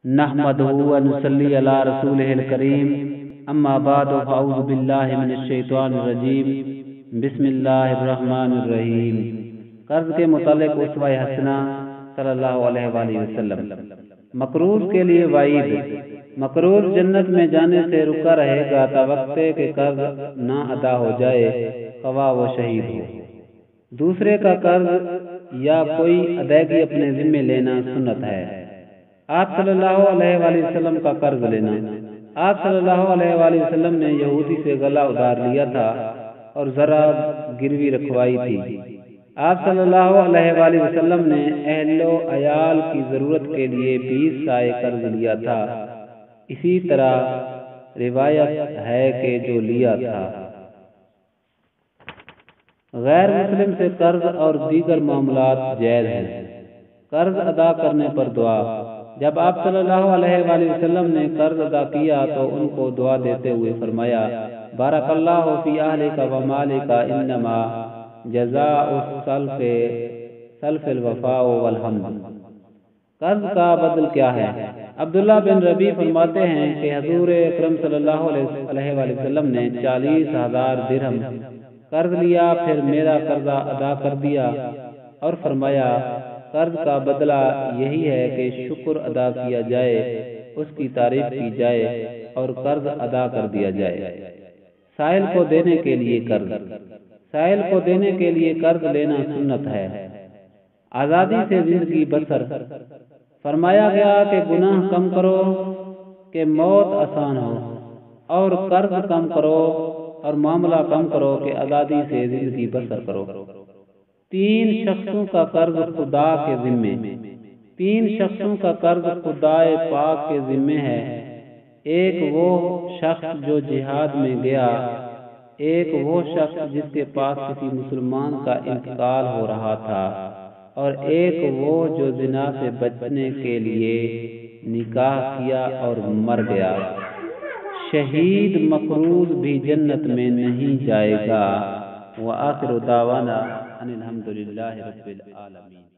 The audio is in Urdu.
نحمدہ و نصلی علی رسولہ الکریم اما بعد فاعوذ باللہ من الشیطان الرجیم بسم اللہ الرحمن الرحیم۔ قرض کے متعلق اسوہ حسنہ صلی اللہ علیہ وآلہ وسلم۔ مقروض کے لیے وعید: مقروض جنت میں جانے سے رکا رہے گا تا وقت کہ قرض نہ ادا ہو جائے خواہ وہ شہید ہو۔ دوسرے کا قرض یا کوئی ادائیگی اپنے ذمہ لینا سنت ہے۔ آپ صلی اللہ علیہ وآلہ وسلم کا قرض لینا: آپ صلی اللہ علیہ وآلہ وسلم نے یہودی سے گلا ادار لیا تھا اور ذرا گروی رکھوائی تھی۔ آپ صلی اللہ علیہ وآلہ وسلم نے اہل و عیال کی ضرورت کے لیے 20 سائے قرض لیا تھا۔ اسی طرح روایت ہے کہ جو لیا تھا۔ غیر مسلم سے قرض اور دیگر معاملات جائز ہیں۔ قرض ادا کرنے پر دعا: جب آپ صلی اللہ علیہ وآلہ وسلم نے قرض ادا کیا تو ان کو دعا دیتے ہوئے فرمایا: بارک اللہ فی اہلک و مالک انما جزاء السلف الوفاء والحمد۔ قرض کا بدل کیا ہے؟ عبداللہ بن ربیع فرماتے ہیں کہ حضور اکرم صلی اللہ علیہ وآلہ وسلم نے 40,000 درہم قرض لیا، پھر میرا قرضہ ادا کر دیا اور فرمایا: قرض کا بدلہ یہی ہے کہ شکر ادا کیا جائے، اس کی تعریف کی جائے اور قرض ادا کر دیا جائے۔ سائل کو دینے کے لیے قرض: سائل کو دینے کے لیے قرض لینا سنت ہے۔ آزادی سے زندگی بسر: فرمایا گیا کہ گناہ کم کرو کہ موت آسان ہو، اور قرض کم کرو اور معاملہ کم کرو کہ آزادی سے زندگی بسر کرو۔ 3 شخصوں کا قرض خدا کے ذمے: 3 شخصوں کا قرض خدائے پاک کے ذمے ہے۔ ایک وہ شخص جو جہاد میں گیا، ایک وہ شخص جس کے پاس کسی مسلمان کا انتقال ہو رہا تھا، اور ایک وہ جو زنا سے بچنے کے لیے نکاح کیا اور مر گیا۔ شہید مقروض بھی جنت میں نہیں جائے گا۔ وآخر دعوانا ان الحمد للہ رب العالمین۔